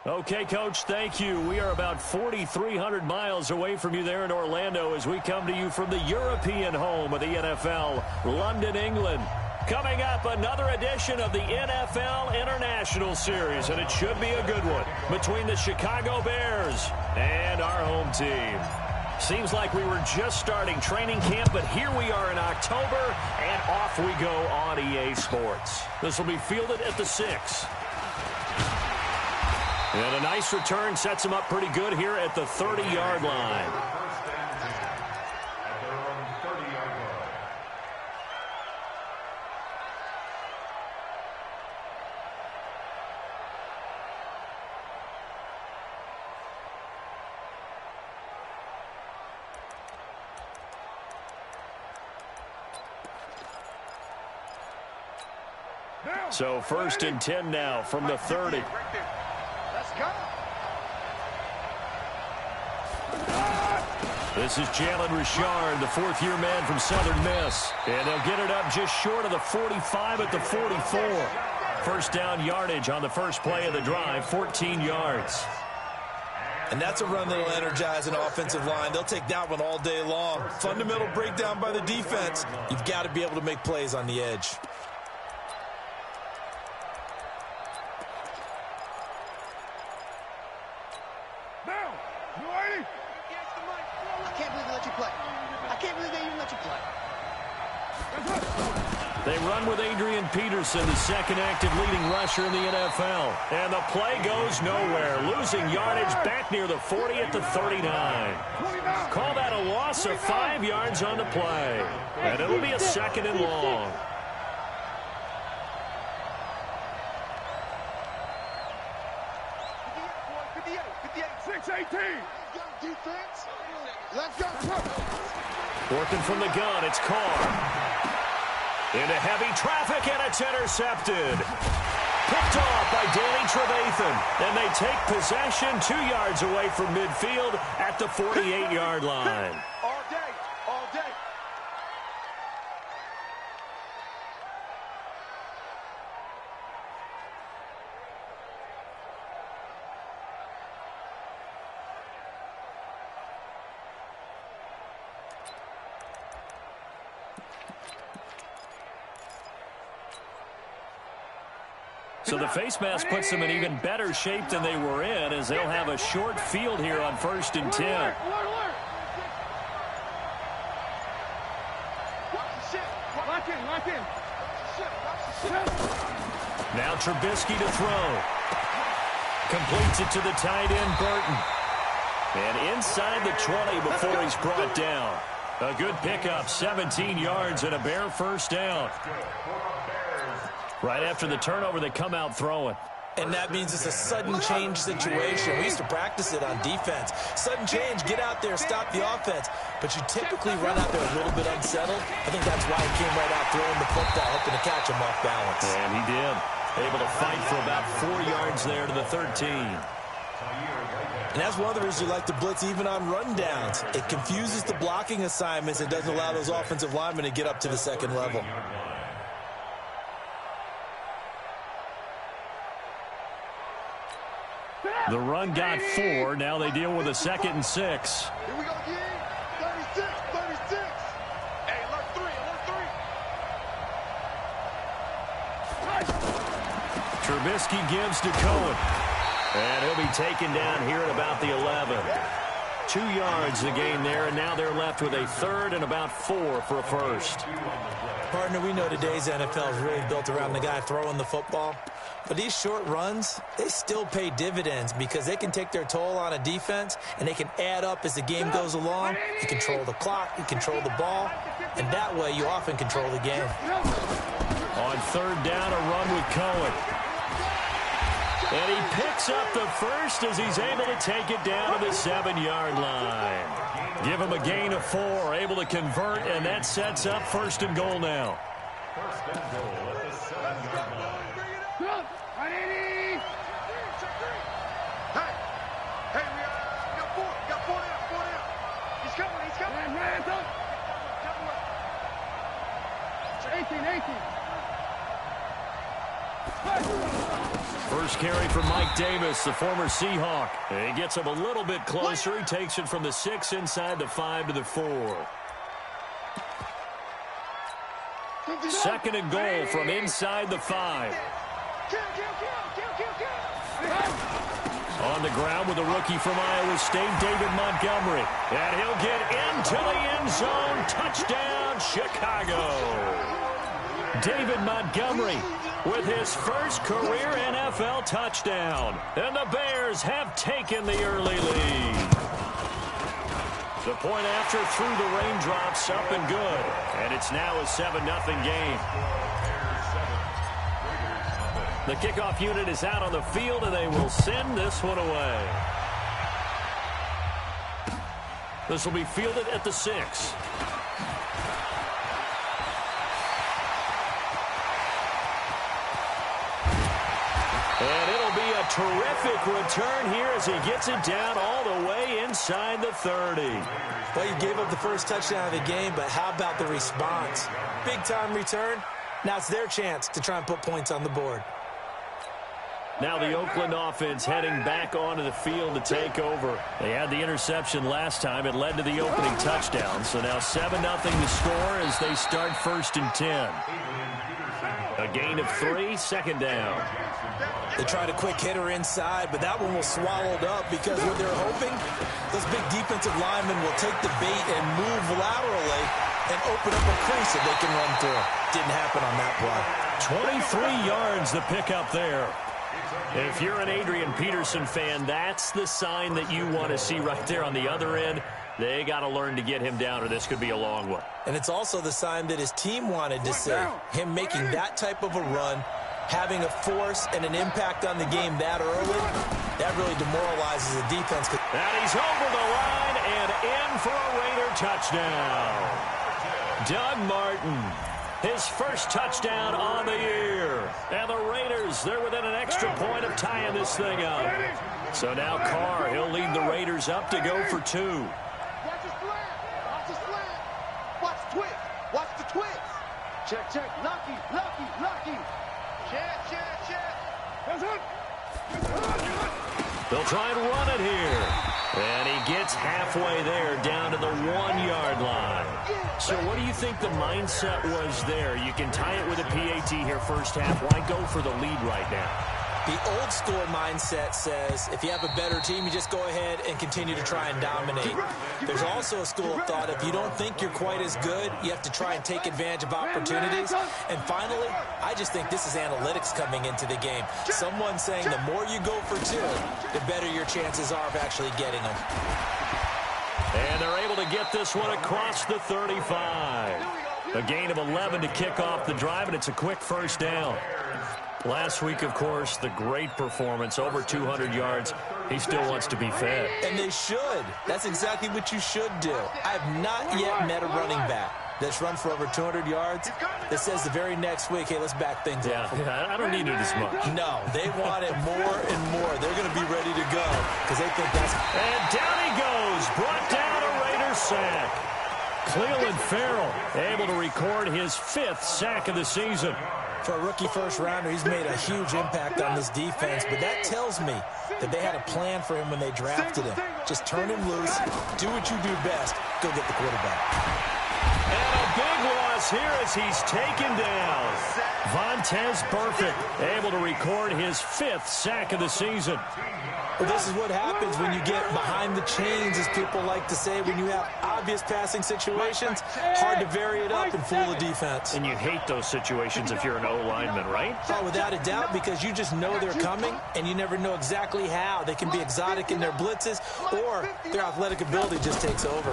Okay, Coach, thank you. We are about 4,300 miles away from you there in Orlando as we come to you from the European home of the NFL, London, England. Coming up, another edition of the NFL International Series, and it should be a good one between the Chicago Bears and our home team. Seems like we were just starting training camp, but here we are in October, and off we go on EA Sports. This will be fielded at the 6. And a nice return sets him up pretty good here at the 30-yard line. So 1st and 10 now from the 30. Let's go. This is Jalen Richard, the fourth-year man from Southern Miss. And they'll get it up just short of the 45 at the 44. First down yardage on the first play of the drive, 14 yards. And that's a run that'll energize an offensive line. They'll take that one all day long. Fundamental breakdown by the defense. You've got to be able to make plays on the edge. They run with Adrian Peterson, the second active leading rusher in the NFL. And the play goes nowhere. Losing yardage back near the 40 at the 39. Call that a loss of 5 yards on the play. And it'll be a 2nd and long. Working from the gun, it's Carr. Into heavy traffic, and it's intercepted. Picked off by Danny Trevathan. And they take possession 2 yards away from midfield at the 48-yard line. All day, all day. So the face mask puts them in even better shape than they were in, as they'll have a short field here on 1st and 10. Now Trubisky to throw. Completes it to the tight end, Burton. And inside the 20 before he's brought down. A good pickup, 17 yards and a Bear first down. Right after the turnover, they come out throwing. And that means it's a sudden change situation. We used to practice it on defense. Sudden change, get out there, stop the offense. But you typically run out there a little bit unsettled. I think that's why he came right out throwing the football, hoping to catch him off balance. And he did. Able to fight for about 4 yards there to the 13. And that's one of the reasons you like to blitz even on rundowns. It confuses the blocking assignments and doesn't allow those offensive linemen to get up to the second level. The run got 4. Now they deal with a 2nd and 6. Here we go again. 36, 36. Hey, alert 3, alert 3. Trubisky gives to Cohen. And he'll be taken down here at about the 11. 2 yards the gain there, and now they're left with a 3rd and about 4 for a first. Partner, we know today's NFL is really built around the guy throwing the football. But these short runs, they still pay dividends because they can take their toll on a defense, and they can add up as the game goes along. You control the clock, you control the ball, and that way you often control the game. On 3rd down, a run with Cohen. And he picks up the first as he's able to take it down to the 7-yard line. Give him a gain of 4, able to convert, and that sets up 1st and goal now. First and goal at the 7-yard line. Hey, we got 4 down. He's coming. Man, 18. First carry from Mike Davis, the former Seahawk. He gets him a little bit closer. He takes it from the 6 inside the 5 to the 4. Second and goal from inside the 5. On the ground with a rookie from Iowa State, David Montgomery. And he'll get into the end zone. Touchdown, Chicago. David Montgomery with his first career NFL touchdown. And the Bears have taken the early lead. The point after through the raindrops, up and good. And it's now a 7-0 game. The kickoff unit is out on the field, and they will send this one away. This will be fielded at the 6. And it'll be a terrific return here as he gets it down all the way inside the 30. Well, you gave up the first touchdown of the game, but how about the response? Big-time return. Now it's their chance to try and put points on the board. Now the Oakland offense heading back onto the field to take over. They had the interception last time. It led to the opening touchdown. So now 7-0 the score as they start 1st and 10. A gain of 3, second down. They tried a quick hitter inside, but that one was swallowed up because what they're hoping, those big defensive linemen will take the bait and move laterally and open up a crease that they can run through. Didn't happen on that play. 23 yards the pickup there. If you're an Adrian Peterson fan, that's the sign that you want to see right there on the other end. They got to learn to get him down, or this could be a long one. And it's also the sign that his team wanted to see. Him making that type of a run, having a force and an impact on the game that early, that really demoralizes the defense. And he's over the line and in for a Raider touchdown. Doug Martin, his first touchdown on the year. And the Raiders, they're within an extra point of tying this thing up. So now Carr, he'll lead the Raiders up to go for 2. Watch the slant. Watch the slant. Watch the twist. Watch the twist. Check, check. Lucky, lucky, lucky. Check, check, check. That's it. They'll try and run it here. And he gets halfway there down to the 1-yard line. So what do you think the mindset was there? You can tie it with a PAT here first half. Why go for the lead right now? The old school mindset says if you have a better team, you just go ahead and continue to try and dominate. There's also a school of thought, if you don't think you're quite as good, you have to try and take advantage of opportunities. And finally, I just think this is analytics coming into the game. Someone saying the more you go for 2, the better your chances are of actually getting them. And they're able to get this one across the 35. A gain of 11 to kick off the drive, and it's a quick first down. Last week, of course, the great performance, over 200 yards. He still wants to be fed. And they should. That's exactly what you should do. I have not yet met a running back that's run for over 200 yards that says the very next week, hey, let's back things up. Yeah, I don't need it as much. No, they want it more and more. They're going to be ready to go because they think that's... And down he goes. Brought down a Raiders sack. Cleveland Farrell able to record his 5th sack of the season. For a rookie first-rounder, he's made a huge impact on this defense, but that tells me that they had a plan for him when they drafted him. Just turn him loose, do what you do best, go get the quarterback. And a big loss here as he's taken down. Vontaze Burfict able to record his 5th sack of the season. Well, this is what happens when you get behind the chains, as people like to say, when you have obvious passing situations, hard to vary it up and fool the defense. And you hate those situations if you're an O-lineman, right? Oh, without a doubt, because you just know they're coming, and you never know exactly how. They can be exotic in their blitzes, or their athletic ability just takes over.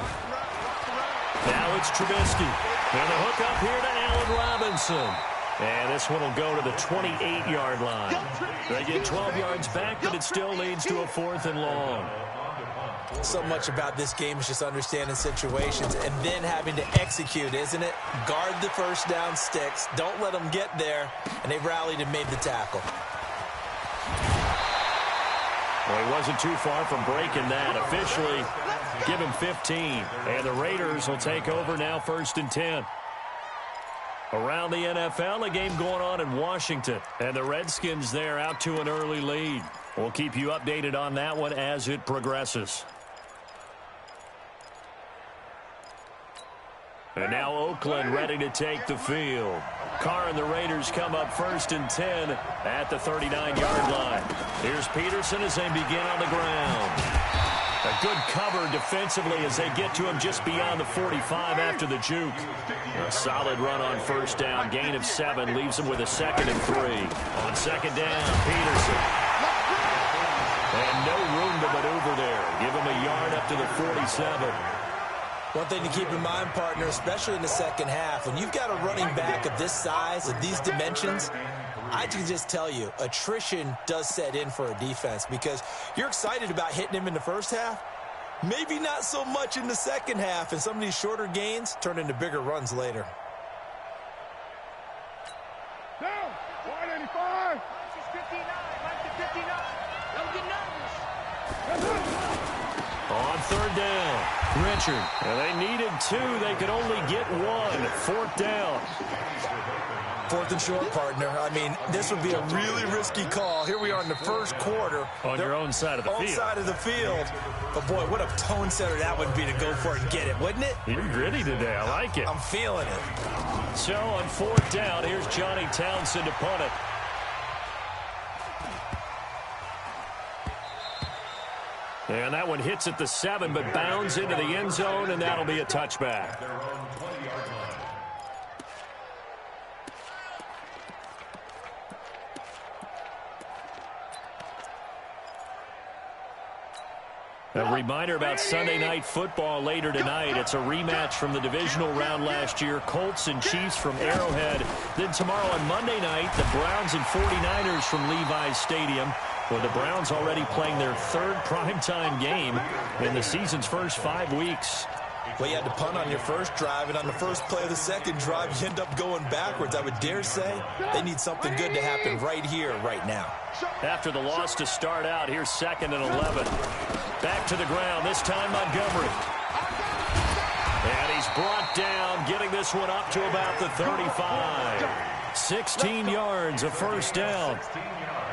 Now it's Trubisky. And the hook up here to Allen Robinson. And this one will go to the 28-yard line. They get 12 yards back, but it still leads to a 4th and long. So much about this game is just understanding situations and then having to execute, isn't it? Guard the first down sticks. Don't let them get there. And they rallied and made the tackle. Well, he wasn't too far from breaking that. Officially, give him 15. And the Raiders will take over now 1st and 10. Around the NFL, a game going on in Washington. And the Redskins there out to an early lead. We'll keep you updated on that one as it progresses. And now Oakland ready to take the field. Carr and the Raiders come up 1st and 10 at the 39-yard line. Here's Peterson as they begin on the ground. A good cover defensively as they get to him just beyond the 45 after the juke. A solid run on 1st down. Gain of 7 leaves him with a 2nd and 3. On 2nd down, Peterson. And no room to maneuver there. Give him a yard up to the 47. One thing to keep in mind, partner, especially in the second half, when you've got a running back of this size, of these dimensions, I can just tell you, attrition does set in for a defense because you're excited about hitting him in the first half. Maybe not so much in the second half, and some of these shorter gains turn into bigger runs later. Down, 185. Mike is 59, Mike is 59. Don't get nervous. On 3rd down, Richard. And they needed 2. They could only get 1. 4th down. 4th and short, partner. I mean, this would be a really risky call. Here we are in the first quarter. On your own side of the field. Own side of the field. But, boy, what a tone setter that would be to go for it and get it, wouldn't it? You're gritty today. I like it. I'm feeling it. So, on 4th down, here's Johnny Townsend to punt it. And that one hits at the 7, but bounds into the end zone, and that'll be a touchback. A reminder about Sunday Night Football later tonight. It's a rematch from the divisional round last year. Colts and Chiefs from Arrowhead. Then tomorrow on Monday night, the Browns and 49ers from Levi's Stadium. With the Browns already playing their 3rd primetime game in the season's first 5 weeks. Well, you had to punt on your first drive, and on the first play of the second drive, you end up going backwards. I would dare say they need something good to happen right here, right now. After the loss to start out, here's 2nd and 11. Back to the ground, this time Montgomery. And he's brought down, getting this one up to about the 35. 16 yards, a 1st down.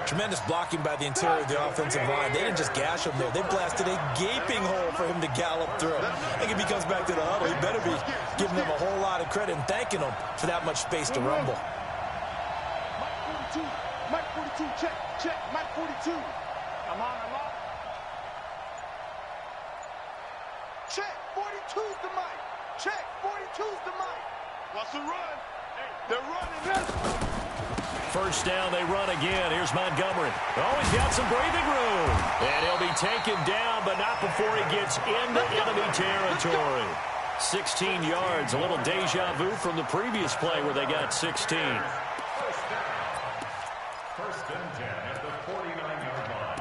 Tremendous blocking by the interior of the offensive line. They didn't just gash him there. They blasted a gaping hole for him to gallop through. I think if he comes back to the huddle, he better be giving them a whole lot of credit and thanking them for that much space to rumble. Mike 42, check, Mike 42. I'm on. Check, 42's the mic. Check, 42's the mic. What's the run? Hey, they're running this. 1st down, they run again. Here's Montgomery. Oh, he's got some breathing room. And he'll be taken down, but not before he gets into enemy territory. 16 yards, a little deja vu from the previous play where they got 16. 1st and 10 at the 49-yard line.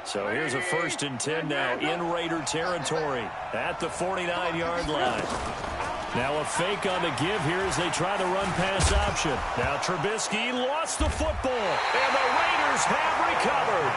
So here's a 1st and 10 now in Raider territory at the 49-yard line. Now a fake on the give here as they try the run-pass option. Now Trubisky lost the football, and the Raiders have recovered.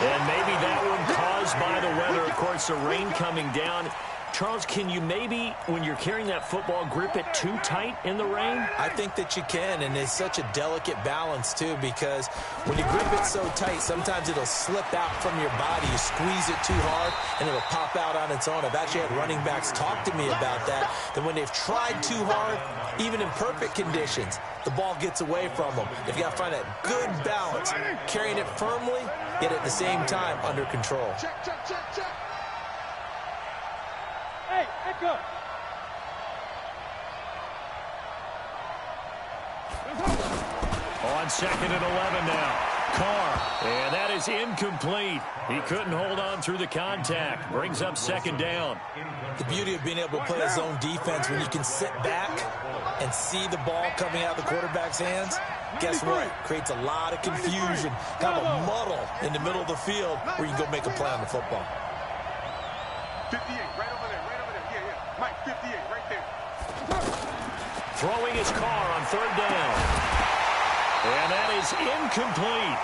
And maybe that one caused by the weather. Of course, the rain coming down. Charles, can you maybe, when you're carrying that football, grip it too tight in the rain? I think that you can, and it's such a delicate balance, too, because when you grip it so tight, sometimes it'll slip out from your body. You squeeze it too hard, and it'll pop out on its own. I've actually had running backs talk to me about that when they've tried too hard, even in perfect conditions, the ball gets away from them. They've got to find that good balance, carrying it firmly, yet at the same time under control. Check. Hey, echo. On 2nd and 11 now. Carr, and that is incomplete. He couldn't hold on through the contact. Brings up 2nd down. The beauty of being able to play a zone defense when you can sit back and see the ball coming out of the quarterback's hands, guess what? Creates a lot of confusion, kind of a muddle in the middle of the field where you can go make a play on the football. 58, right over there, right over there. Yeah, yeah. Mike, 58, right there. Throwing his car on third down. And that is incomplete.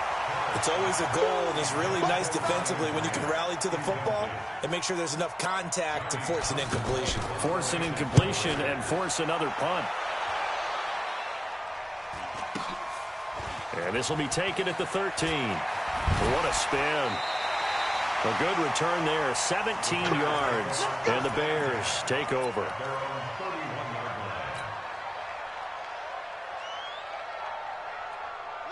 It's always a goal, and it's really nice defensively when you can rally to the football and make sure there's enough contact to force an incompletion. Force an incompletion and force another punt. And this will be taken at the 13. What a spin. A good return there, 17 yards. And the Bears take over.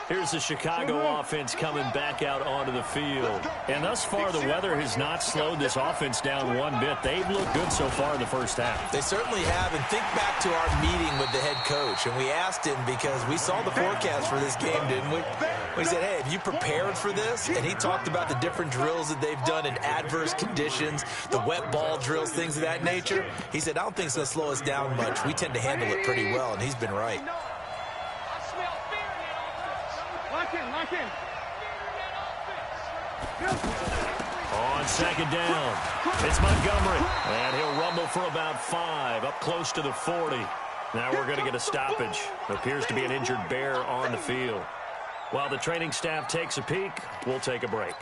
Here's the Chicago offense coming back out onto the field. And thus far, the weather has not slowed this offense down one bit. They've looked good so far in the first half. They certainly have. And think back to our meeting with the head coach. And we asked him because we saw the forecast for this game, didn't we? We said, hey, have you prepared for this? And he talked about the different drills that they've done in adverse conditions, the wet ball drills, things of that nature. He said, I don't think it's going to slow us down much. We tend to handle it pretty well, and he's been right. Lock in. On second down, it's Montgomery. And he'll rumble for about 5, up close to the 40. Now we're going to get a stoppage. Appears to be an injured Bear on the field. While the training staff takes a peek, we'll take a break.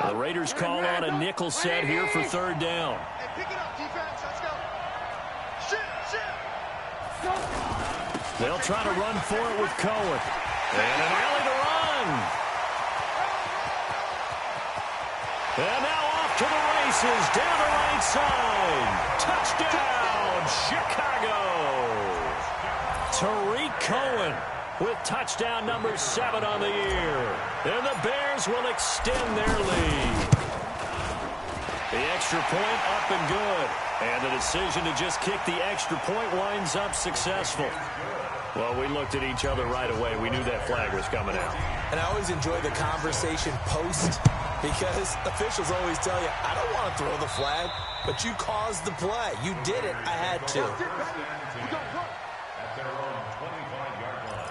The Raiders call on a nickel set here for third down. Pick it up, defense. Let's go. Shit. They'll try to run for it with Cohen. And an alley to run. And now off to the races, down the right side. Touchdown, Chicago. Tariq Cohen with touchdown number 7 on the year. And the Bears will extend their lead. The extra point up and good. And the decision to just kick the extra point winds up successful. Well, we looked at each other right away. We knew that flag was coming out. And I always enjoy the conversation post because officials always tell you, I don't want to throw the flag, but you caused the play. You did it. I had to. At their own 25-yard line.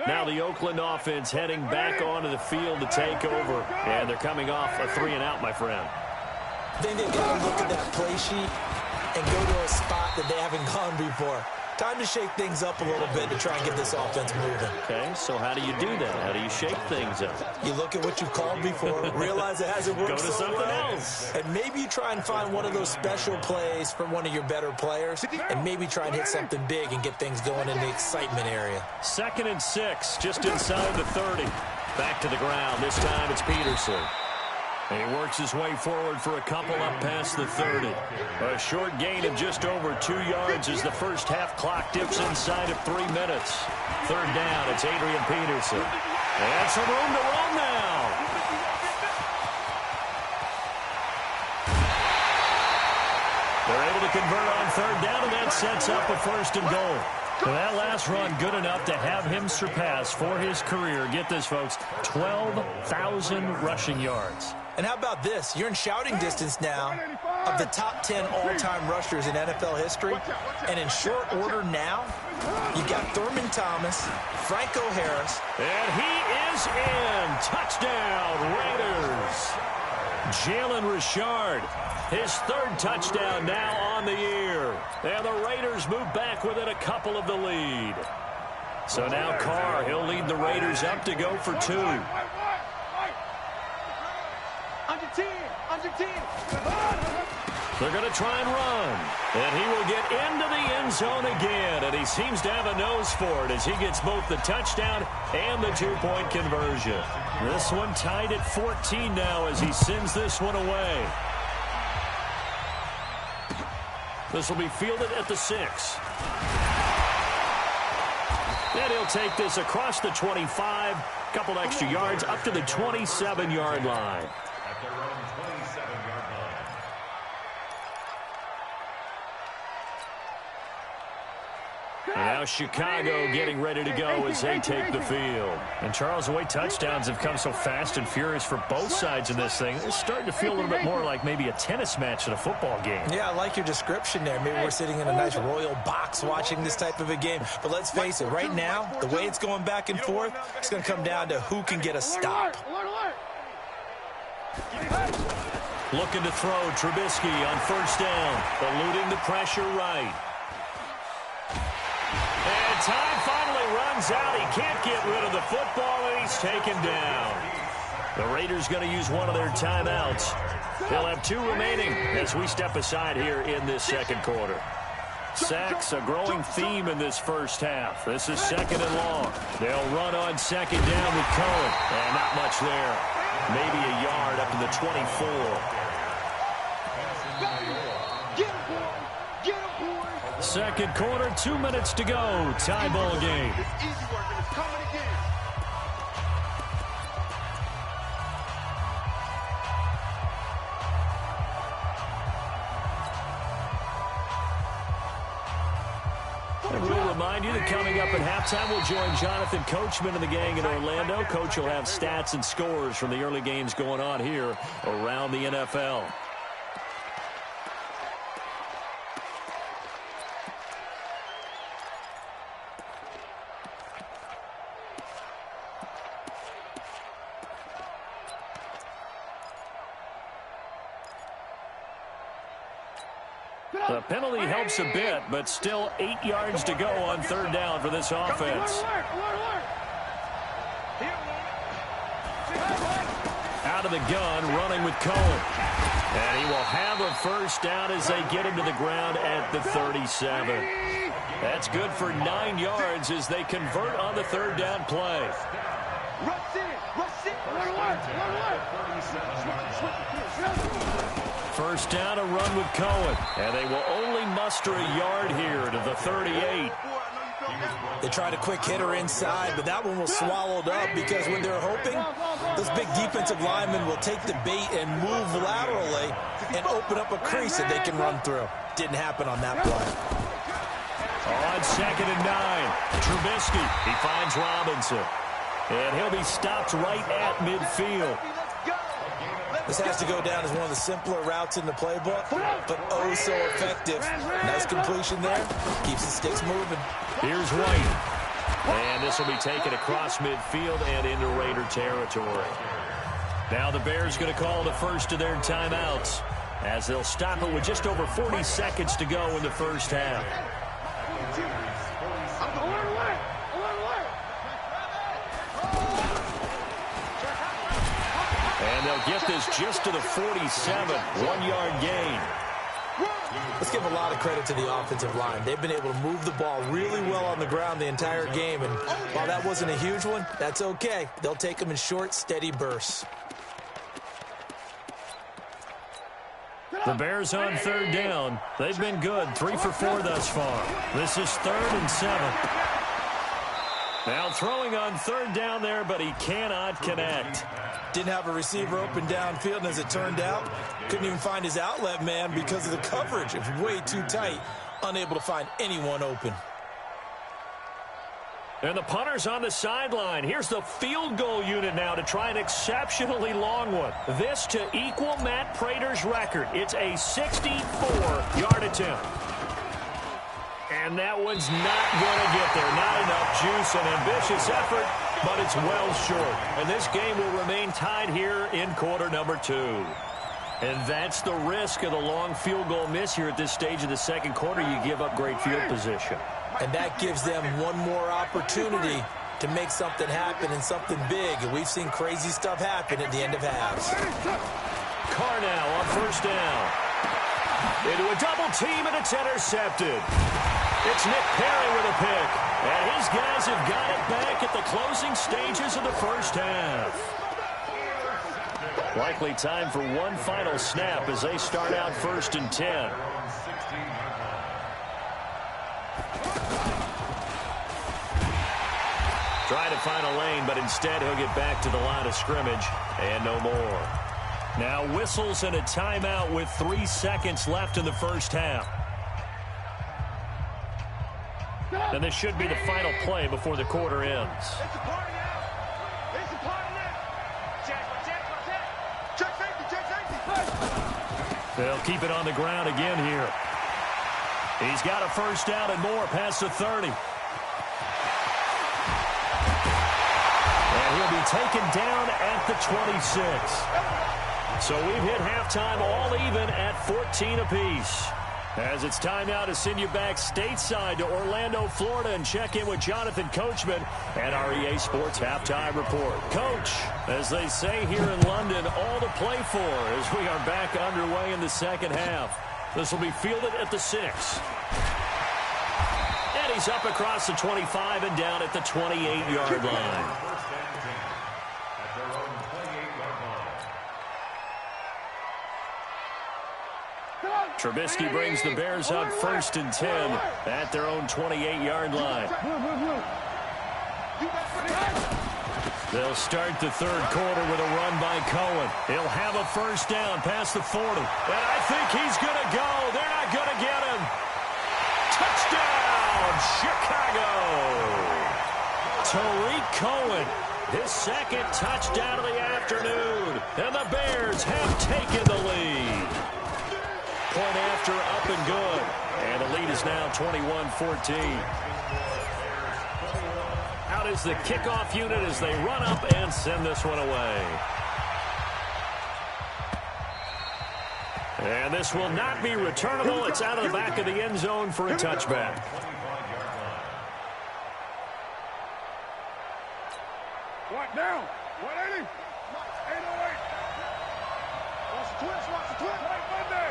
Now the Oakland offense heading back onto the field to take over. And they're coming off a 3-and-out, my friend. I think they've got to look at that play sheet and go to a spot that they haven't gone before. Time to shake things up a little bit to try and get this offense moving. Okay, so how do you do that? How do you shake things up? You look at what you've called before, realize it hasn't worked Go to so something well, else. and maybe you try and find one of those special plays from one of your better players, and maybe try and hit something big and get things going in the excitement area. 2nd and 6, just inside the 30. Back to the ground. This time it's Peterson. And he works his way forward for a couple up past the 30. A short gain of just over 2 yards as the first half clock dips inside of 3 minutes. 3rd down, it's Adrian Peterson. And some room to run now. They're able to convert on 3rd down, and that sets up a 1st and goal. Well, that last run good enough to have him surpass for his career, get this, folks, 12,000 rushing yards. And how about this? You're in shouting distance now of the top 10 all-time rushers in NFL history. And in short order now, you've got Thurman Thomas, Franco Harris. And he is in. Touchdown, Raiders. Jalen Richard, his 3rd touchdown now on the year. And the Raiders move back within a couple of the lead. So now Carr, he'll lead the Raiders up to go for 2. Under 10. They're going to try and run. And he will get into the end zone again. And he seems to have a nose for it as he gets both the touchdown and the 2-point conversion. This one tied at 14 now as he sends this one away. This will be fielded at the 6. And he'll take this across the 25. Couple extra yards up to the 27-yard line. At their own 27-yard line. And now Chicago getting ready to go as they take the field. And, Charles, the way touchdowns have come so fast and furious for both sides in this thing, it's starting to feel a little bit more like maybe a tennis match than a football game. Yeah, I like your description there. Maybe we're sitting in a nice royal box watching this type of a game. But let's face it, right now, the way it's going back and forth, it's going to come down to who can get a stop. Looking to throw, Trubisky on first down, eluding the pressure right. And time finally runs out. He can't get rid of the football, and he's taken down. The Raiders going to use one of their timeouts. They'll have 2 remaining as we step aside here in this second quarter. Sacks, a growing theme in this first half. This is second and long. They'll run on second down with Cohen. And not much there. Maybe a yard up to the 24. Second quarter, 2 minutes to go. Tie ball game. It's easy work and it's coming again. And we'll remind you that coming up at halftime, we'll join Jonathan Coachman and the gang in Orlando. Coach will have stats and scores from the early games going on here around the NFL. The penalty helps a bit, but still 8 yards to go on third down for this offense. Out of the gun, running with Cohen. And he will have a first down as they get him to the ground at the 37. That's good for 9 yards as they convert on the third down play. First down, a run with Cohen. And they will only muster a yard here to the 38. They tried a quick hitter inside, but that one was swallowed up because when they're hoping, those big defensive linemen will take the bait and move laterally and open up a crease that they can run through. Didn't happen on that play. On second and 9, Trubisky, he finds Robinson. And he'll be stopped right at midfield. This has to go down as one of the simpler routes in the playbook, but oh so effective. Nice completion there. Keeps the sticks moving. Here's White. And this will be taken across midfield and into Raider territory. Now the Bears going to call the first of their timeouts as they'll stop it with just over 40 seconds to go in the first half. And they'll get this just to the 47, 1-yard gain. Let's give a lot of credit to the offensive line. They've been able to move the ball really well on the ground the entire game, and while that wasn't a huge one, that's okay. They'll take them in short, steady bursts. The Bears on third down. They've been good, 3 for 4 thus far. This is 3rd and 7. Now throwing on third down there, but he cannot connect. Didn't have a receiver open downfield, and as it turned out, couldn't even find his outlet man because of the coverage. It was way too tight, unable to find anyone open. And the punter's on the sideline. Here's the field goal unit now to try an exceptionally long one. This to equal Matt Prater's record. It's a 64-yard attempt. And that one's not going to get there. Not enough juice, an ambitious effort, but it's well short. And this game will remain tied here in quarter number 2. And that's the risk of the long field goal miss here at this stage of the second quarter. You give up great field position. And that gives them one more opportunity to make something happen and something big. And we've seen crazy stuff happen at the end of halves. Carr now on first down. Into a double team, and it's intercepted. It's Nick Perry with a pick. And his guys have got it back at the closing stages of the first half. Likely time for one final snap as they start out 1st and 10. Trying to find a lane, but instead he'll get back to the line of scrimmage and no more. Now whistles and a timeout with 3 seconds left in the first half. And this should be the final play before the quarter ends. It's a party now. It's a party now. Check safety, check safety. They'll keep it on the ground again here. He's got a first down and more past the 30. And he'll be taken down at the 26. So we've hit halftime all even at 14 apiece. As it's time now to send you back stateside to Orlando, Florida, and check in with Jonathan Coachman and our EA Sports Halftime Report. Coach, as they say here in London, all to play for as we are back underway in the second half. This will be fielded at the 6. And he's up across the 25 and down at the 28-yard line. Trubisky brings the Bears up 1st and 10 at their own 28-yard line. They'll start the third quarter with a run by Cohen. He'll have a first down past the 40. And I think he's going to go. They're not going to get him. Touchdown, Chicago. Tariq Cohen, his second touchdown of the afternoon. And the Bears have taken the lead. Point after, up and good. And the lead is now 21-14. Out is the kickoff unit as they run up and send this one away. And this will not be returnable. It's out of the back of the end zone for a touchback. What now? 180. 808. Watch the twist, watch the twist. Right Monday.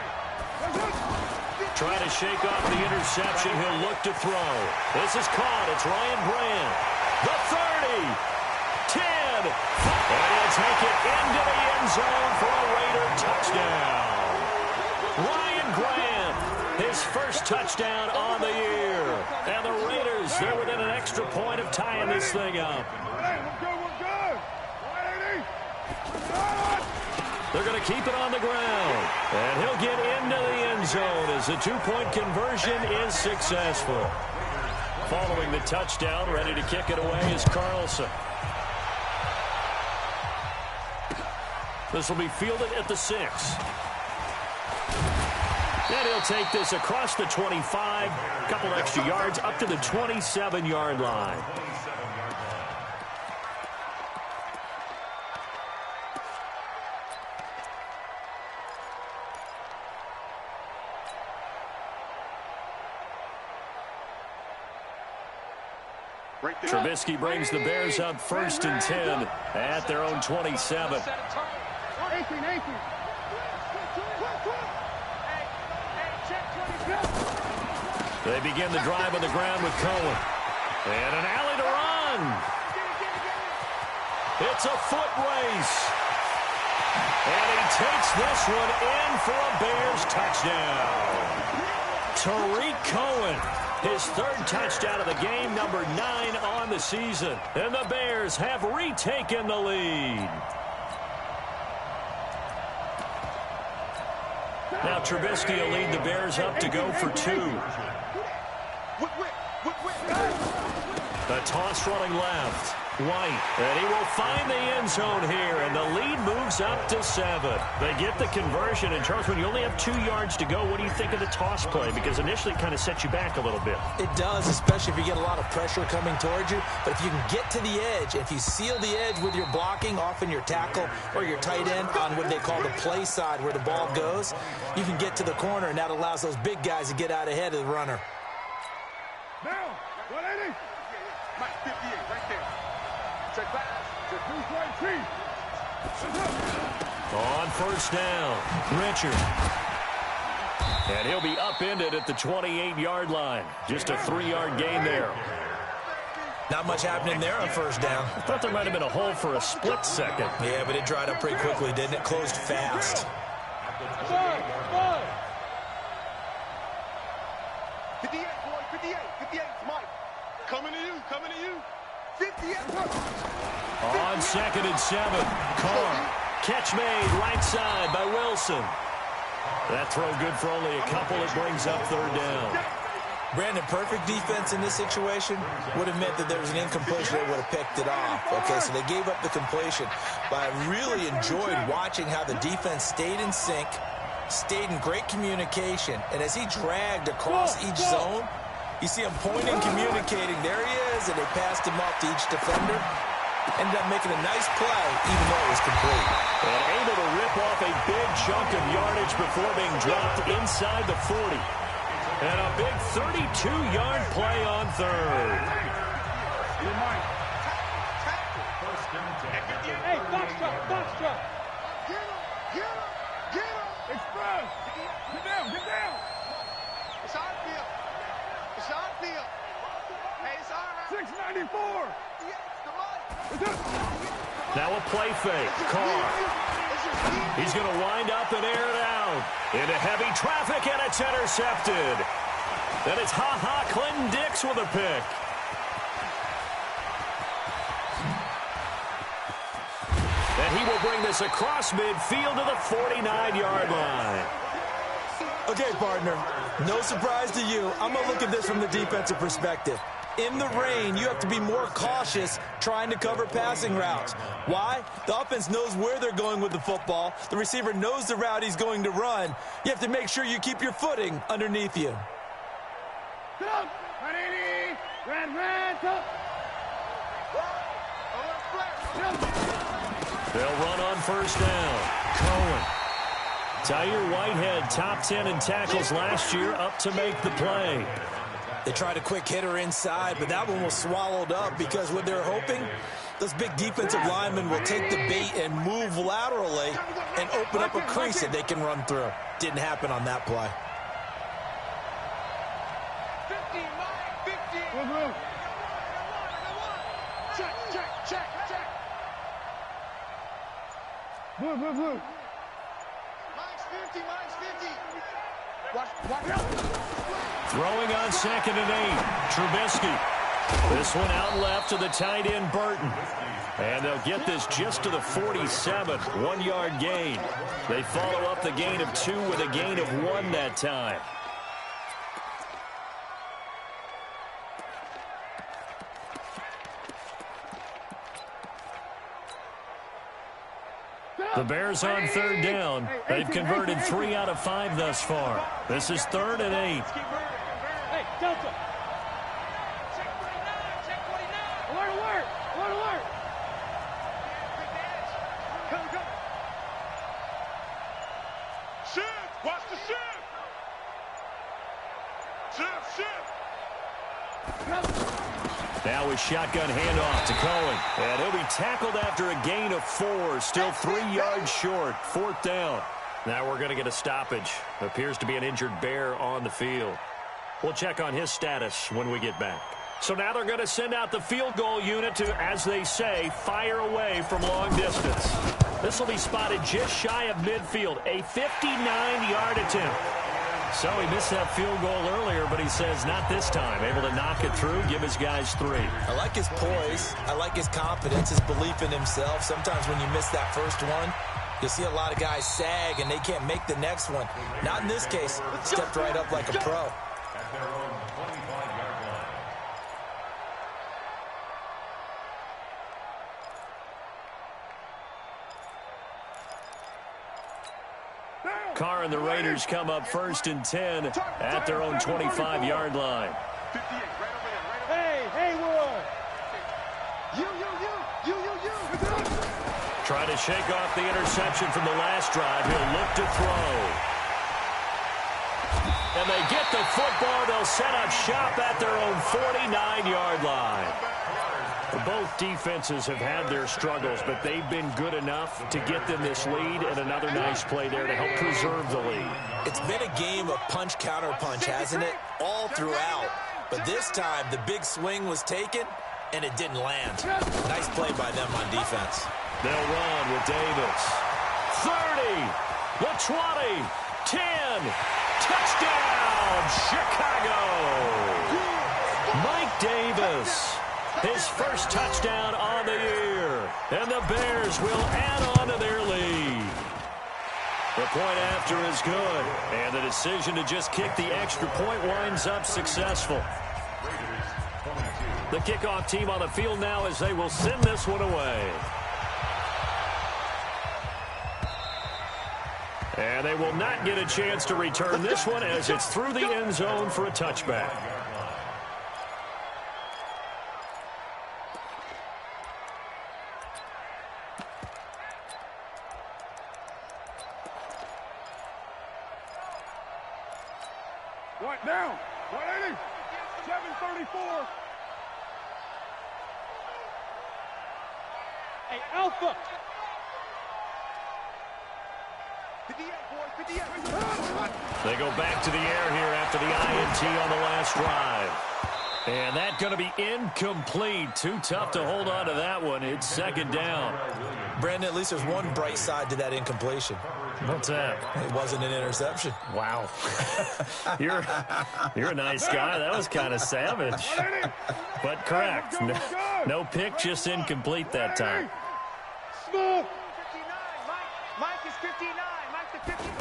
Trying to shake off the interception. He'll look to throw. This is caught. It's Ryan Brand. The 30. 10. And he'll take it into the end zone for a Raider touchdown. Ryan Grant, his first touchdown on the year. And the Raiders, they're within an extra point of tying this thing up. We're good. 180. They're going to keep it on the ground. And he'll get into the end zone as the two-point conversion is successful. Following the touchdown, ready to kick it away is Carlson. This will be fielded at the 6. And he'll take this across the 25, a couple extra yards up to the 27-yard line. Trubisky brings the Bears up 1st and 10 at their own 27. They begin the drive on the ground with Cohen. And an alley to run. It's a foot race. And he takes this one in for a Bears touchdown. Tariq Cohen. His third touchdown of the game, number 9 on the season. And the Bears have retaken the lead. Now Trubisky will lead the Bears up to go for 2. The toss running left. White, and he will find the end zone here, and the lead moves up to 7. They get the conversion, and Charles, when you only have 2 yards to go, what do you think of the toss play? Because initially it kind of sets you back a little bit. It does, especially if you get a lot of pressure coming towards you. But if you can get to the edge, if you seal the edge with your blocking, often your tackle or your tight end on what they call the play side where the ball goes, you can get to the corner, and that allows those big guys to get out ahead of the runner. Now, 180. Mike, 58, right there. Check pass. On first down, Richard. And he'll be upended at the 28-yard line. Just a 3-yard gain there. Not much happening there on first down. I thought there might have been a hole for a split second. Yeah, but it dried up pretty quickly, didn't it? Closed fast. 58, boy, 58, 58, Mike. Coming to you. 58. On 2nd and 7, Carr. Catch made right side by Wilson. That throw good for only a couple. It brings up 3rd down. Brandon, perfect defense in this situation would have meant that there was an incompletion. They would have picked it off. Okay, so they gave up the completion. But I really enjoyed watching how the defense stayed in sync, stayed in great communication. And as he dragged across each zone, you see him pointing, communicating. There he is, and they passed him off to each defender. Ended up making a nice play, even though it was complete. And able to rip off a big chunk of yardage before being dropped inside the 40. And a big 32-yard play on third. Hey, box truck. Get him. Express. Get down. It's our field. Hey, it's our 694. Now a play fake. Carr. He's going to wind up and air it out. Into heavy traffic, and it's intercepted. Then it's Clinton Dix with a pick. And he will bring this across midfield to the 49-yard line. Okay, partner, no surprise to you. I'm going to look at this from the defensive perspective. In the rain, you have to be more cautious trying to cover passing routes. Why? The offense knows where they're going with the football. The receiver knows the route he's going to run. You have to make sure you keep your footing underneath you. They'll run on first down. Cohen. Tyre Whitehead, top 10 in tackles last year, up to make the play. They tried a quick hitter inside, but that one was swallowed up because what they're hoping, those big defensive linemen will take the bait and move laterally and open up a crease that they can run through. Didn't happen on that play. 50. Check. Blue. Mine's 50. Watch. Throwing on 2nd and 8. Trubisky. This one out left to the tight end, Burton. And they'll get this just to the 47. 1-yard gain. They follow up the gain of 2 with a gain of 1 that time. The Bears on third down. They've converted 3 out of 5 thus far. This is 3rd and 8. Hey, Delta. Check 49. Alert. Come. Shift. Watch the shift. Now a shotgun handoff to Cohen. And he'll be tackled after a gain of 4. Still 3 yards short. 4th down. Now we're going to get a stoppage. Appears to be an injured Bear on the field. We'll check on his status when we get back. So now they're going to send out the field goal unit to, as they say, fire away from long distance. This will be spotted just shy of midfield. A 59-yard attempt. So he missed that field goal earlier, but he says not this time. Able to knock it through, give his guys 3. I like his poise. I like his confidence, his belief in himself. Sometimes when you miss that first one, you'll see a lot of guys sag and they can't make the next one. Not in this case. Stepped right up like a pro. At their own 25-yard line. Carr and the Raiders come up 1st and 10 at their own 25-yard line. 58, right over there. Hey, Haywood. You. Try to shake off the interception from the last drive. He'll look to throw. And they get the football. They'll set up shop at their own 49-yard line. Both defenses have had their struggles, but they've been good enough to get them this lead, and another nice play there to help preserve the lead. It's been a game of punch-counter-punch, hasn't it? All throughout. But this time, the big swing was taken, and it didn't land. Nice play by them on defense. They'll run with Davis. 30, the 20, 10, touchdown, Chicago! Mike Davis. His first touchdown on the year. And the Bears will add on to their lead. The point after is good. And the decision to just kick the extra point winds up successful. The kickoff team on the field now as they will send this one away. And they will not get a chance to return this one as it's through the end zone for a touchback. Right down. 180. 734. Hey, Alpha. 58, boys, 58. They go back to the air here after the INT on the last drive. And that's going to be incomplete. Too tough to hold on to that one. It's second down. Brandon, at least there's one bright side to that incompletion. What's that? It wasn't an interception. Wow. You're a nice guy. That was kind of savage. But correct. No pick, just incomplete that time. Smooth. 59. Mike is 59. Mike the 59.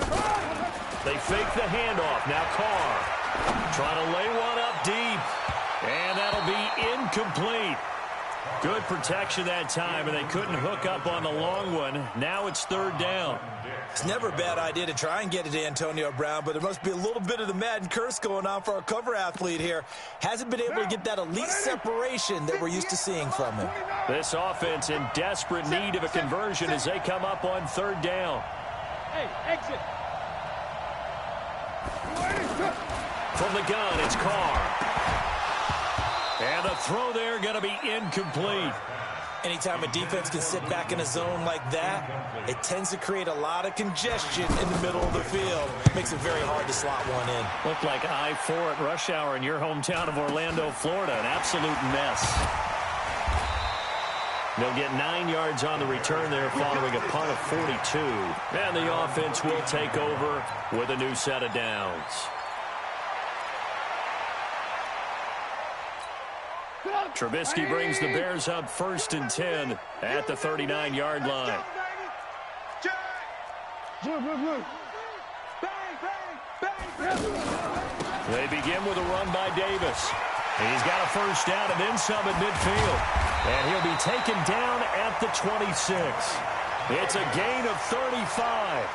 They fake the handoff. Now Carr trying to lay one up deep. And that'll be incomplete. Good protection that time, and they couldn't hook up on the long one. Now it's third down. It's never a bad idea to try and get it to Antonio Brown, but there must be a little bit of the Madden curse going on for our cover athlete here. Hasn't been able to get that elite separation that we're used to seeing from him. This offense in desperate need of a conversion as they come up on third down. Hey, exit. From the gun, it's Carr. And the throw there going to be incomplete. Anytime a defense can sit back in a zone like that, it tends to create a lot of congestion in the middle of the field. Makes it very hard to slot one in. Looked like I-4 at rush hour in your hometown of Orlando, Florida. An absolute mess. They'll get 9 yards on the return there following a punt of 42. And the offense will take over with a new set of downs. Trubisky brings the Bears up 1st and 10 at the 39-yard line. They begin with a run by Davis. He's got a first down and then some at midfield. And he'll be taken down at the 26. It's a gain of 35.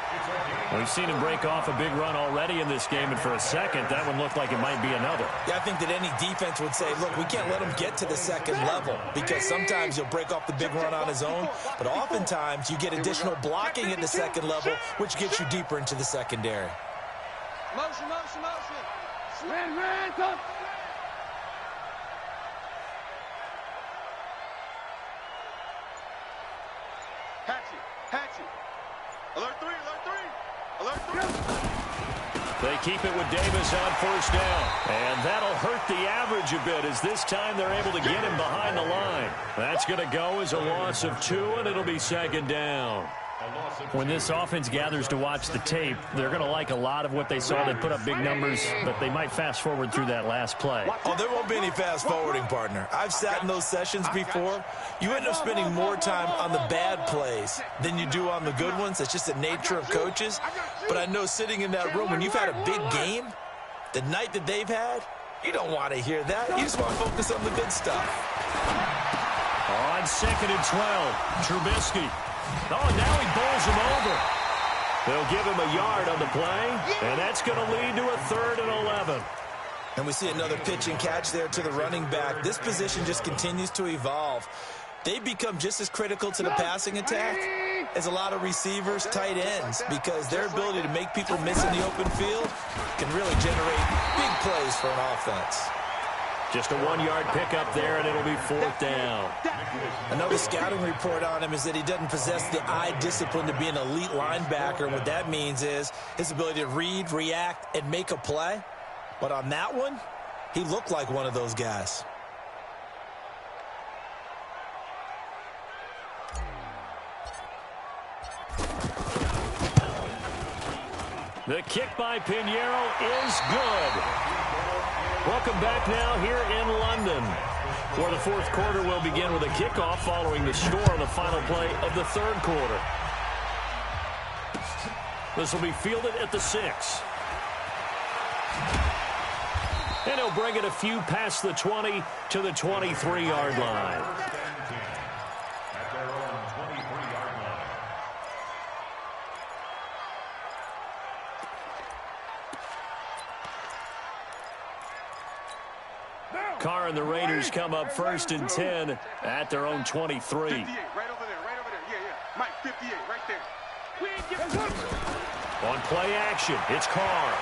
We've seen him break off a big run already in this game, and for a second, that one looked like it might be another. Yeah, I think that any defense would say, look, we can't let him get to the second level, because sometimes he'll break off the big run on his own, but oftentimes you get additional blocking at the second level, which gets you deeper into the secondary. Motion, motion, motion. Ran, come. Hatchet. Alert 3, alert 3. Alert 3. They keep it with Davis on first down. And that'll hurt the average a bit as this time they're able to get him behind the line. That's going to go as a loss of 2, and it'll be second down. When this offense gathers to watch the tape, they're going to like a lot of what they saw. They put up big numbers, but they might fast forward through that last play. Oh, there won't be any fast forwarding, partner. I've sat in those sessions before. You end up spending more time on the bad plays than you do on the good ones. It's just the nature of coaches. But I know sitting in that room, when you've had a big game, the night that they've had, you don't want to hear that. You just want to focus on the good stuff. On 2nd and 12, Trubisky. Oh, now he bowls him over. They'll give him a yard on the play, and that's going to lead to a 3rd and 11. And we see another pitch and catch there to the running back. This position just continues to evolve. They become just as critical to the passing attack as a lot of receivers, tight ends, because their ability to make people miss in the open field can really generate big plays for an offense. Just a 1-yard pickup there, and it'll be 4th down. Another scouting report on him is that he doesn't possess the eye discipline to be an elite linebacker. And what that means is his ability to read, react, and make a play. But on that one, he looked like one of those guys. The kick by Pinheiro is good. Welcome back now here in London, where the 4th quarter will begin with a kickoff following the score on the final play of the 3rd quarter. This will be fielded at the 6. And he'll bring it a few past the 20 to the 23-yard line. At their own 23-yard line. Carr and the Raiders come up 1st and 10 at their own 23. 58, right over there, right over there. Yeah. Mike, 58, right there. On play action, it's Carr.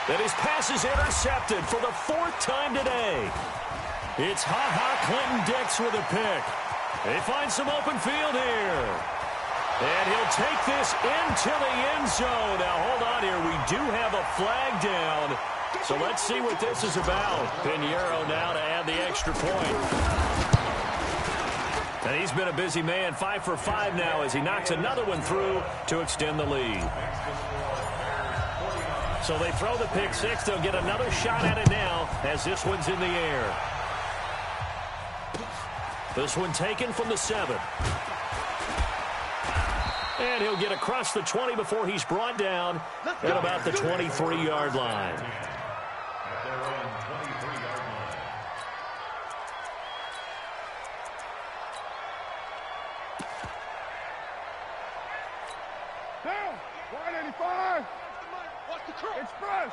And his pass is intercepted for the 4th time today. It's Clinton-Dix with a pick. They find some open field here. And he'll take this into the end zone. Now, hold on here. We do have a flag down. So let's see what this is about. Pinheiro now to add the extra point. And he's been a busy man, 5 for 5 now as he knocks another one through to extend the lead. So they throw the pick 6. They'll get another shot at it now as this one's in the air. This one taken from the 7. And he'll get across the 20 before he's brought down at about the 23-yard line. At their own 23-yard line. Down. 185. Watch the cross. Express.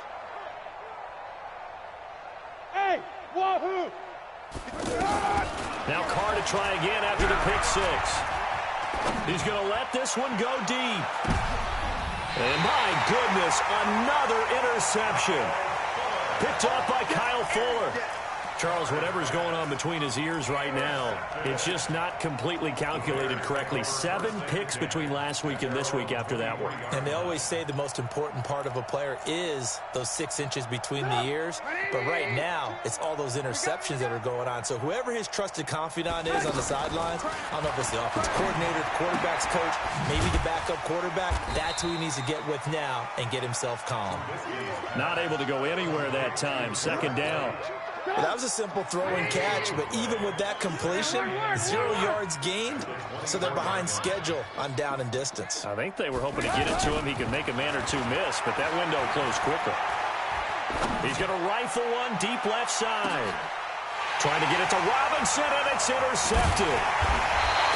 Hey, wahoo. Now Carr to try again after the pick 6. He's going to let this one go deep. And my goodness, another interception. Picked off by Kyle Fuller. Charles, whatever's going on between his ears right now, it's just not completely calculated correctly. 7 picks between last week and this week after that one. And they always say the most important part of a player is those 6 inches between the ears. But right now, it's all those interceptions that are going on. So whoever his trusted confidant is on the sidelines, I don't know if it's the offensive coordinator, the quarterback's coach, maybe the backup quarterback, that's who he needs to get with now and get himself calm. Not able to go anywhere that time. 2nd down. Well, that was a simple throw and catch, but even with that completion, 0 yards gained, so they're behind schedule on down and distance. I think they were hoping to get it to him. He could make a man or two miss, but that window closed quickly. He's going to rifle one deep left side. Trying to get it to Robinson, and it's intercepted.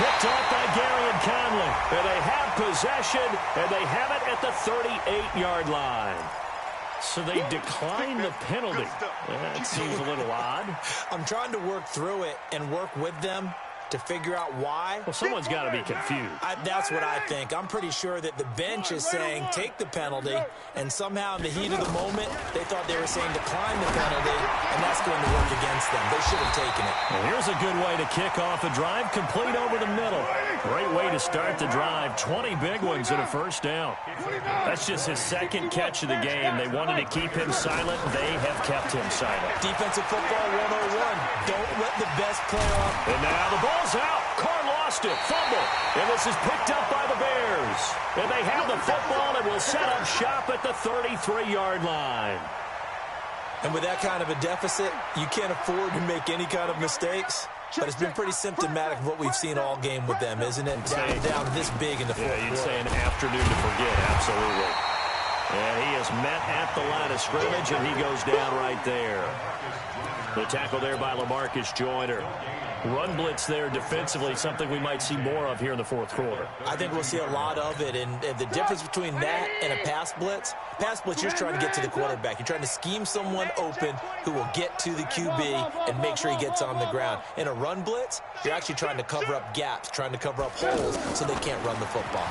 Picked off by Gary and Conley. And they have possession, and they have it at the 38-yard line. So they decline the penalty. That seems a little odd. I'm trying to work through it and work with them to figure out why. Well, someone's got to be confused. That's what I think. I'm pretty sure that the bench is saying take the penalty, and somehow in the heat of the moment, they thought they were saying decline the penalty, and that's going to work against them. They should have taken it. Well, here's a good way to kick off a drive, complete over the middle. Great way to start the drive. 20 big ones and a 1st down. That's just his 2nd catch of the game. They wanted to keep him silent. They have kept him silent. Defensive football 101. Don't let the best player off. And now the ball's out. Carr lost it. Fumble. And this is picked up by the Bears. And they have the football and will set up shop at the 33-yard line. And with that kind of a deficit, you can't afford to make any kind of mistakes. But it's been pretty symptomatic of what we've seen all game with them, isn't it? Down this big in the fourth quarter. You'd say an afternoon to forget, absolutely. And he is met at the line of scrimmage, and he goes down right there. The tackle there by LaMarcus Joyner. Run blitz there defensively, something we might see more of here in the 4th quarter. I think we'll see a lot of it, and the difference between that and a pass blitz, you're trying to get to the quarterback. You're trying to scheme someone open who will get to the QB and make sure he gets on the ground. In a run blitz, you're actually trying to cover up gaps, trying to cover up holes so they can't run the football.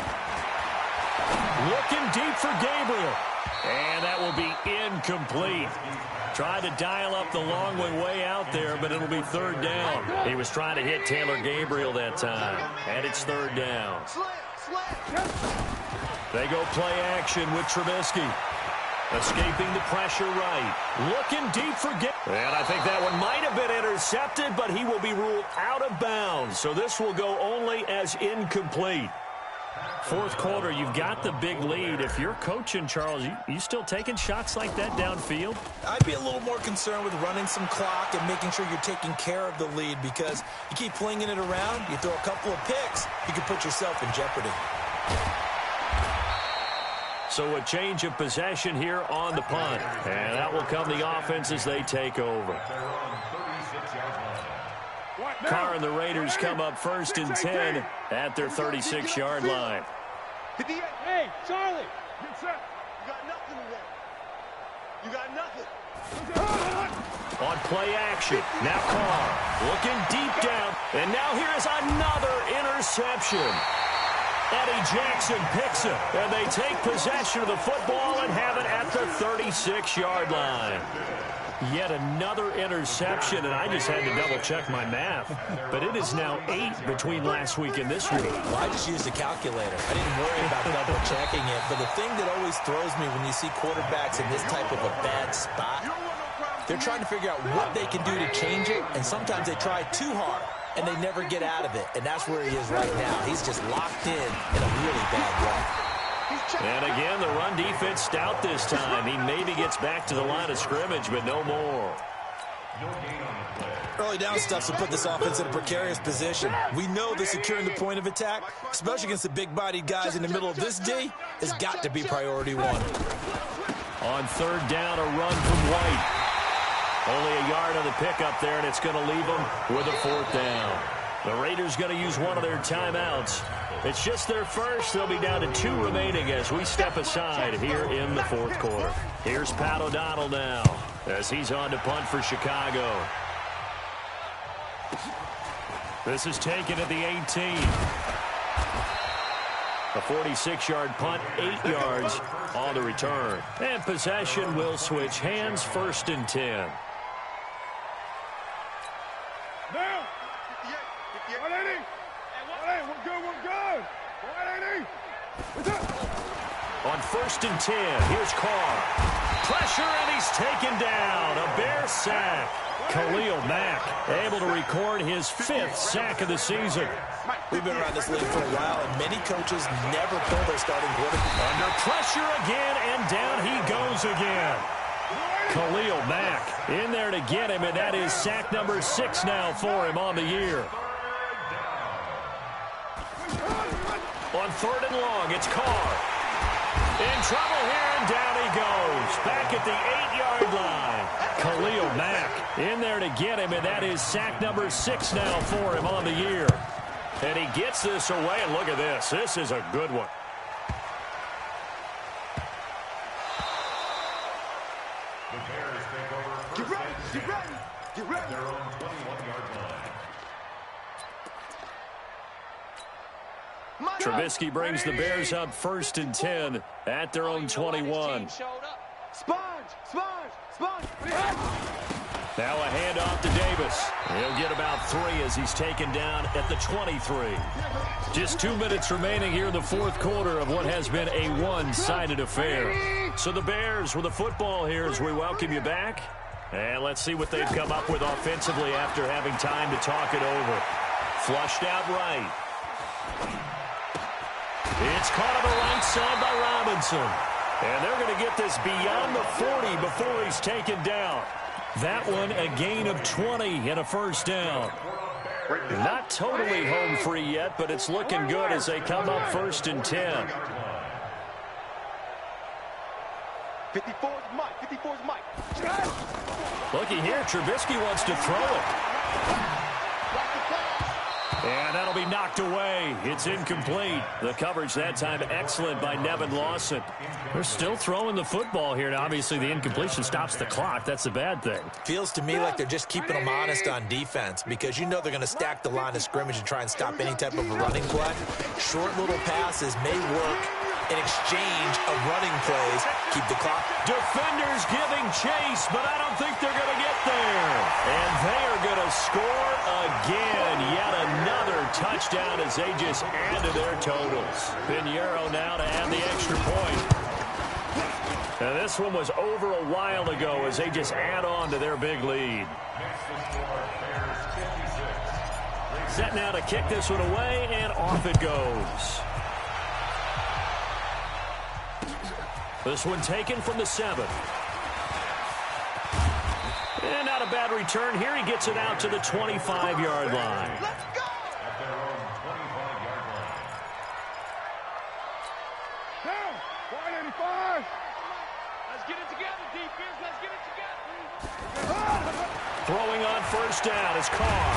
Looking deep for Gabriel, and that will be incomplete. Tried to dial up the long way out there, but it'll be 3rd down. He was trying to hit Taylor Gabriel that time, and it's 3rd down. They go play action with Trubisky. Escaping the pressure right. Looking deep for Gabriel. And I think that one might have been intercepted, but he will be ruled out of bounds. So this will go only as incomplete. 4th quarter, you've got the big lead. If you're coaching, Charles, you still taking shots like that downfield? I'd be a little more concerned with running some clock and making sure you're taking care of the lead, because you keep flinging it around, you throw a couple of picks, you can put yourself in jeopardy. So a change of possession here on the punt. And that will come the offense as they take over. Carr and the Raiders come up 1st and 10 at their 36-yard line. Hey, Charlie, get set. You got nothing today. You got nothing. On play action, now Carr looking deep down, and now here is another interception. Eddie Jackson picks it, and they take possession of the football and have it at the 36-yard line. Yet another interception, and I just had to double-check my math. But it is now 8 between last week and this week. Well, I just used a calculator. I didn't worry about double-checking it. But the thing that always throws me when you see quarterbacks in this type of a bad spot, they're trying to figure out what they can do to change it, and sometimes they try too hard, and they never get out of it. And that's where he is right now. He's just locked in a really bad way. And again, the run defense stout this time. He maybe gets back to the line of scrimmage, but no more. Early down stuff to put this offense in a precarious position. We know that securing the point of attack, especially against the big-bodied guys in the middle of this D, has got to be priority one. On 3rd down, a run from White. Only a yard on the pickup there, and it's going to leave them with a 4th down. The Raiders going to use one of their timeouts. It's just their first. They'll be down to 2 remaining as we step aside here in the 4th quarter. Here's Pat O'Donnell now as he's on to punt for Chicago. This is taken at the 18. A 46-yard punt, 8 yards on the return. And possession will switch hands, 1st and 10. Now. 180. 180. We're good. We're good. 180. What's up? On 1st and 10, here's Carr. Pressure, and he's taken down. A Bear sack. Khalil Mack able to record his 5th sack of the season. We've been around this league for a while, and many coaches never pull their starting quarterback. Under pressure again, and down he goes again. Khalil Mack in there to get him, and that is sack number 6 now for him on the year. On 3rd and long, it's Carr. In trouble here, and down he goes. Back at the 8-yard line. Khalil Mack in there to get him, and that is sack number 6 now for him on the year. And he gets this away, and look at this. This is a good one. The Bears take over. Get ready. Get ready. Get ready. Their own 21-yard line. Trubisky brings the Bears up 1st and 10 at their own 21. Sponge. Now a handoff to Davis. He'll get about 3 as he's taken down at the 23. Just 2 minutes remaining here in the 4th quarter of what has been a one-sided affair. So the Bears with the football here as we welcome you back. And let's see what they've come up with offensively after having time to talk it over. Flushed out right. It's caught on the right side by Robinson. And they're going to get this beyond the 40 before he's taken down. That one a gain of 20 and a 1st down. Not totally home free yet, but it's looking good as they come up 1st and 10. 54's Mike. Looky here, Trubisky wants to throw it. And that'll be knocked away. It's incomplete. The coverage that time excellent by Nevin Lawson. They're still throwing the football here. Now, obviously, the incompletion stops the clock. That's the bad thing. Feels to me like they're just keeping them honest on defense because you know they're going to stack the line of scrimmage and try and stop any type of a running play. Short little passes may work in exchange of running plays. Keep the clock. Defenders giving chase, but I don't think they're going to get there. And they are going to score again. Yet another touchdown as they just add to their totals. Pinheiro now to add the extra point. Now this one was over a while ago as they just add on to their big lead. Set now to kick this one away, and off it goes. This one taken from the 7. And not a bad return here. He gets it out to the 25-yard line. Let's go. At their own 25-yard line. Down. Throwing on first down is Carr.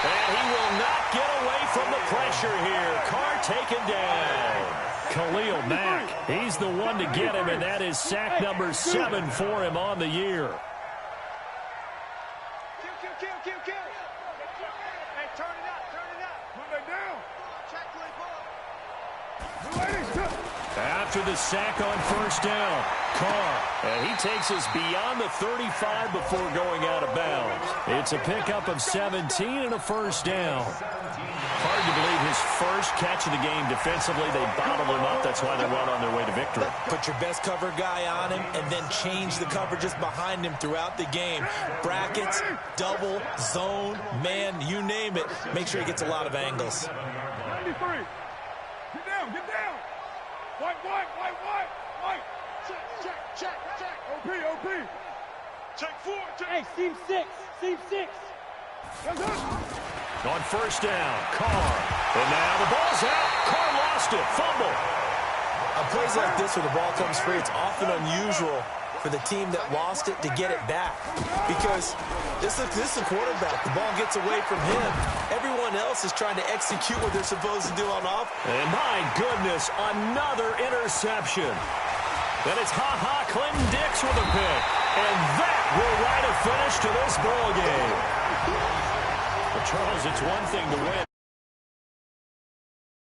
And he will not get away from the pressure here. Carr taken down. Khalil Mack, he's the one to get him, and that is sack number 7 for him on the year. Hey, turn it up. Put that down. Check After the sack on first down, Carr, and he takes us beyond the 35 before going out of bounds. It's a pickup of 17 and a first down. Hard to believe his first catch of the game defensively. They bottled him up. That's why they're well on their way to victory. Put your best cover guy on him and then change the coverages behind him throughout the game. Brackets, double, zone, man, you name it. Make sure he gets a lot of angles. 93. Get down. White. Check. OP. Check 4. Hey, seam 6. Yes, sir. On first down, Carr. And now the ball's out. Carr lost it. Fumble. On plays like this where the ball comes free, it's often unusual for the team that lost it to get it back. Because this is a quarterback. The ball gets away from him. Everyone else is trying to execute what they're supposed to do on offense. And my goodness, another interception. And it's Clinton Dix with a pick. And that will write a finish to this ball game. Well, Charles, it's one thing to win.